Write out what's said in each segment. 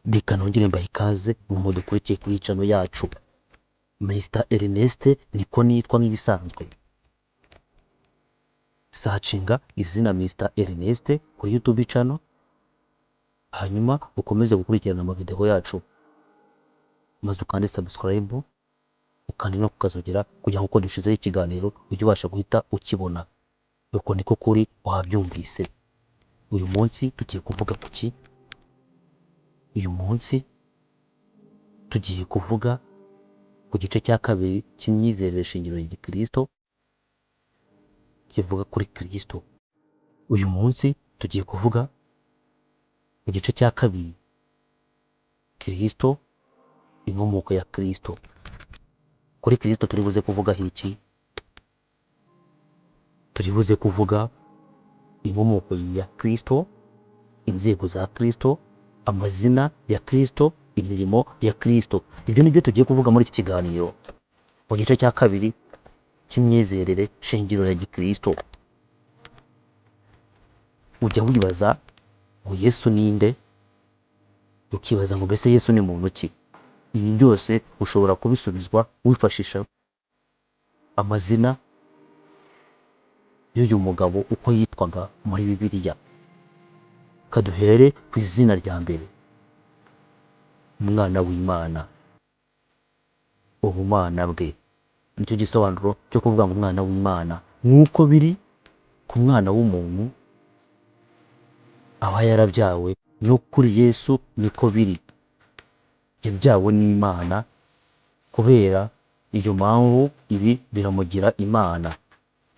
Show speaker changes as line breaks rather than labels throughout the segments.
Reka nongere mbahe ikaze mu dukurikiye kuri channel yacu. Mr Ernest niko nitwa nk'ibisanzwe. Searchinga izina Mr Ernest kuri YouTube channel, hanyuma ukomeze gukurikirana amavideo yacu, maze ukande subscribe, ukandi no kukazogera kugira ngo dushizeho ikiganiro ujye ubasha guhita ukibona. Uko niko kuri wabyumvise. Uyu munsi tugiye kuvuga kuki? Uyu munsi tugiye kuvuga ku gice cya kabiri cy'imyizerere shingiro ya Gikristo, kivuga kuri Kristo. Uyu munsi tugiye kuvuga ku gice cya kabiri, Kristo, inkomoko ya Kristo. Kuri Kristo turi buze kuvuga iki? Turi buze kuvuga inkomoko ya Kristo, inzego za Kristo, amazina ya Kristo, imirimo ya Kristo. Ibyo nibyo tugiye kuvuga muri iki kiganiro mu gice cya kabiri cy'imyizerere shingiro ya Gikristo. Ujya wibaza ngo Yesu ninde? Ukibaza ngo mbese Yesu ni muntu ki? Ibi byose ushobora kubisubizwa wifashisha amazina y'uyu mugabo uko yitwaga muri Bibiliya. Kaduhere ku izina rya mbere, umwana w'Imana. Ubumana bwe nicyo gisobanuro cyo kuvuga ngo umwana w'Imana, nk'uko biri ku mwana w'umuntu aba yarabyawe, no kuri Yesu niko biri. Yabyawe n'Imana, kubera iyo mpamvu ibi biramugira Imana.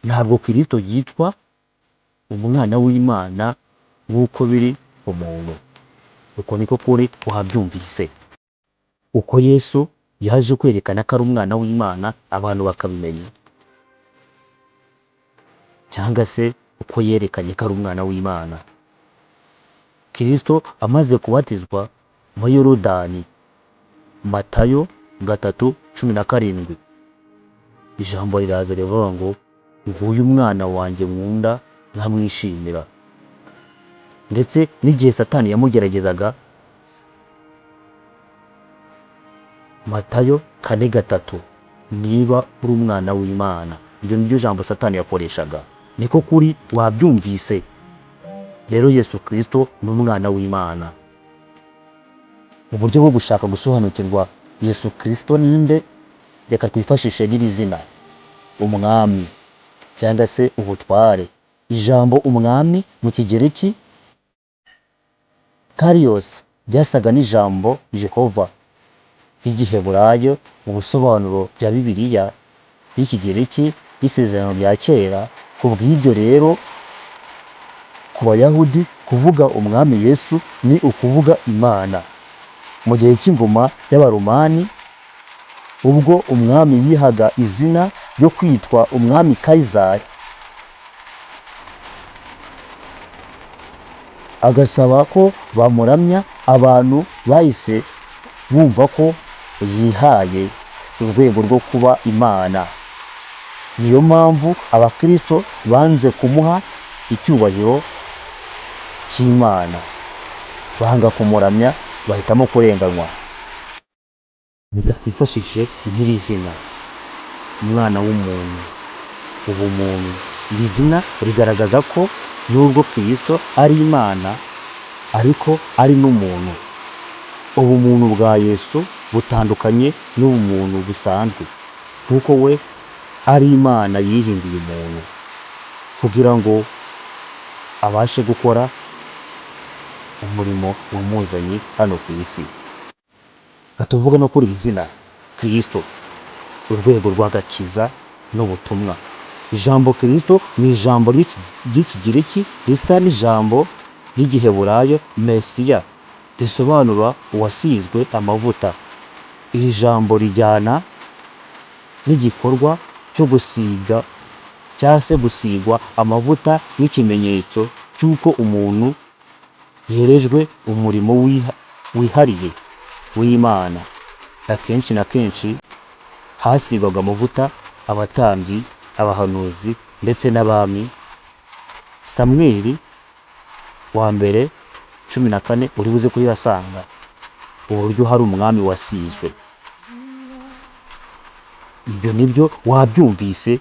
Ntabwo Kristo yitwa umwana w'Imana nk'uko biri umuntu. Uko niko kuri wabyumvise. Uko Yesu yaje kwerekana ko ari umwana w'Imana, abantu bakabimenya, cyangwa se uko yerekanye ko ari umwana w'Imana. Kristo amaze kubatizwa muri Yorodani, Matayo 3:17, ijambo riraza rivuga ngo nguyu umwana wanjye nkunda nkamwishimira. Ndetse n'igihe Satani yamugeragezaga, Matayo 4:3, niba uri umwana w'Imana. Ibyo nibyo jambo Satani yakoreshaga. Niko kuri wabyumvise. Rero Yesu Kristo ni umwana w'Imana. Mu buryo bwo gushaka gusobanukirwa Yesu Kristo ninde, reka twifashishe n'iri zina umwami, cyangwa se ubutware. Ijambo umwami mu Kigereki Karios byasaga n'ijambo Jehova ry'Igiheburayo mu busobanuro bya Bibiliya y'Ikigereki y'Isezerano rya Kera. Ku bw'ibyo rero, ku Bayahudi kuvuga umwami Yesu ni ukuvuga Imana. Mu gihe cy'ingoma y'Abaromani, ubwo umwami yihaga izina ryo kwitwa umwami Kayizari, agasaba ko bamuramya, abantu bahise bumva ko yihaye urwego rwo kuba Imana. Niyo mpamvu Abakristo banze kumuha icyubahiro cy'Imana, banga kumuramya, bahitamo kurenganywa. Twifashishe n'iri zina umwana w'umuntu, ubumuntu. Iri zina rigaragaza ko nubwo Kristo ari Imana, ariko ari n'umuntu. Ubumuntu bwa Yesu butandukanye n'ubumuntu busanzwe, kuko we ari Imana yihinduye umuntu kugira ngo abashe gukora umurimo wamuzanye hano ku isi. Katuvuga no kuri izina Kristo, urwego rw'agakiza n'ubutumwa. Ijambo Kristo ni ijambo ry'Ikigereki risa n'ijambo ry'Igiheburayo Mesiya, risobanura uwasizwe amavuta. Iri jambo rijyana n'igikorwa cyo gusiga cyangwa se gusigwa amavuta nk'ikimenyetso cy'uko umuntu yerejwe umurimo wihariye w'Imana. Akenshi na kenshi hasigwaga amavuta abatambyi, abahanuzi ndetse n'abami. Samweli wa mbere 14 uri buze kuyasanga. uburyo hari umwami wasizwe. Ibyo nibyo wabyumvise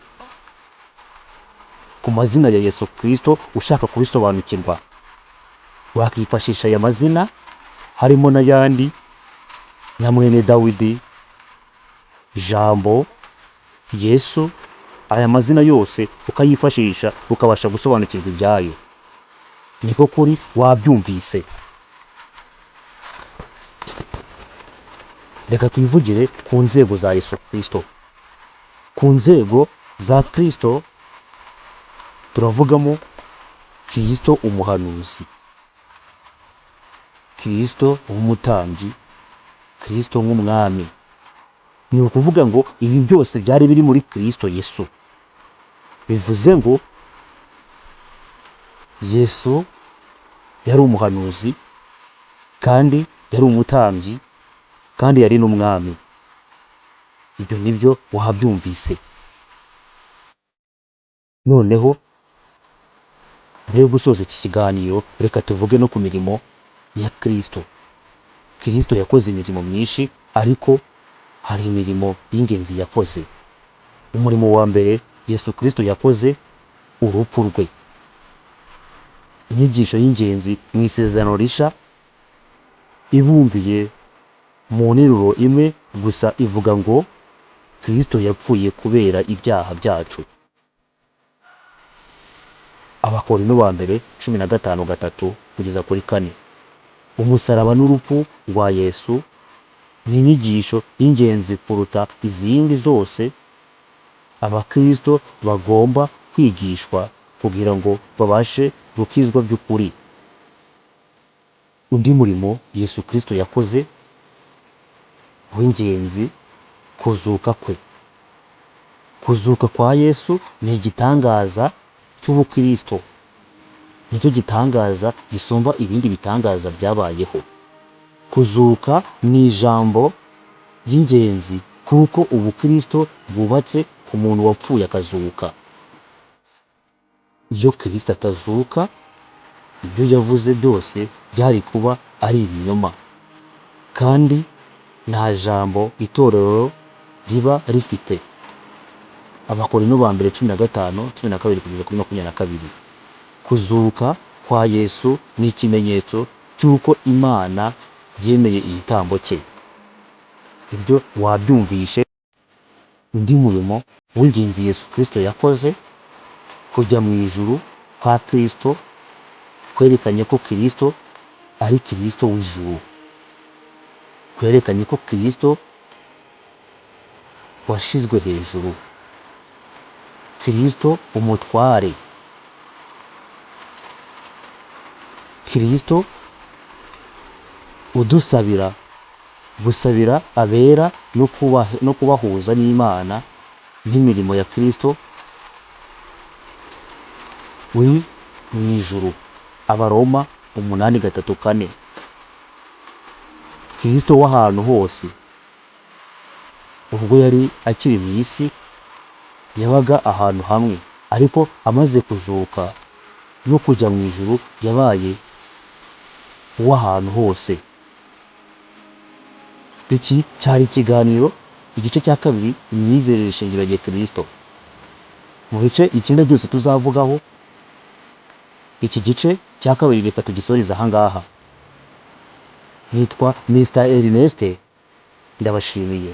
ku mazina ya Yesu Kristo. Ushaka kubisobanukirwa wakifashisha aya mazina, harimo n'ayandi nka mwene Dawidi, Jambo, Yesu. Aya mazina yose ukayifashisha ukabasha gusobanukirwa ibyayo. Niko kuri wabyumvise. Reka twivugire ku nzego za Yesu Kristo. Ku nzego za Kristo turavugamo Kristo umuhanuzi, Kristo umutambyi, Kristo nk'umwami. Ni ukuvuga ngo ibi byose byari biri muri Kristo Yesu. Bivuze ngo Yesu yari umuhanuzi, kandi yari umutambyi, kandi yari n'umwami. Ibyo nibyo wabyumvise. Noneho mbere yo gusoza iki kiganiro, reka tuvuge no ku mirimo ya Kristo. Kristo yakoze imirimo myinshi, ariko hari imirimo y'ingenzi yakoze. Umurimo wa mbere Yesu Kristo yakoze, urupfu rwe. Inyigisho y'ingenzi mu isezerano rishya ibumbiye mu nteruro imwe gusa ivuga ngo Kristo yapfuye kubera ibyaha byacu. Abakorinto ba mbere 15:3 kugeza kuri 4. Umusaraba n'urupfu rwa Yesu ni inyigisho y'ingenzi kuruta izindi zose abakristo bagomba kwigishwa kugira ngo babashe gukizwa by'ukuri. Undi murimo Yesu Kristo yakoze w'ingenzi, kuzuka kwe. Kuzuka kwa Yesu ni igitangaza cy'ubukristo. Nicyo gitangaza gisumba ibindi bitangaza byabayeho. Kuzuka ni ijambo ry'ingenzi kuko ubukristo bwubatse ku muntu wapfuye akazuka. Iyo Kristo atazuka, ibyo yavuze byose byari kuba ari ibinyoma, kandi nta jambo itorero riba rifite. Abakorinto ba mbere 15:12 kugeza kuri 22. Kuzuka kwa Yesu ni ikimenyetso cy'uko Imana yemeye igitambo cye. Ibyo wabyumvishe. Undi murimo w'ingenzi Yesu Kristo yakoze, kujya mu ijuru kwa Kristo, kwerekanye ko Kristo ari Kristo w'ijuru. Kwerekanye ko Kristo washizwe hejuru, Kristo umutware, Kristo udusabira, gusabira abera no kubahuza n'Imana n'imirimo ya Kristo uri mu ijuru. Abaroma 8:3-4. Kristo w'ahantu hose, ubwo yari akiri mu isi yabaga ahantu hamwe, ariko amaze kuzuka no kujya mu ijuru yabaye uw'ahantu hose. Iki cyari ikiganiro igice cya kabiri, imyizerere shingiro ya Kristo. Mu bice icyenda byose tuzavugaho, iki gice cya kabiri reka tugisoreza ahangaha. Nitwa Mr. Ernest, ndabashimiye.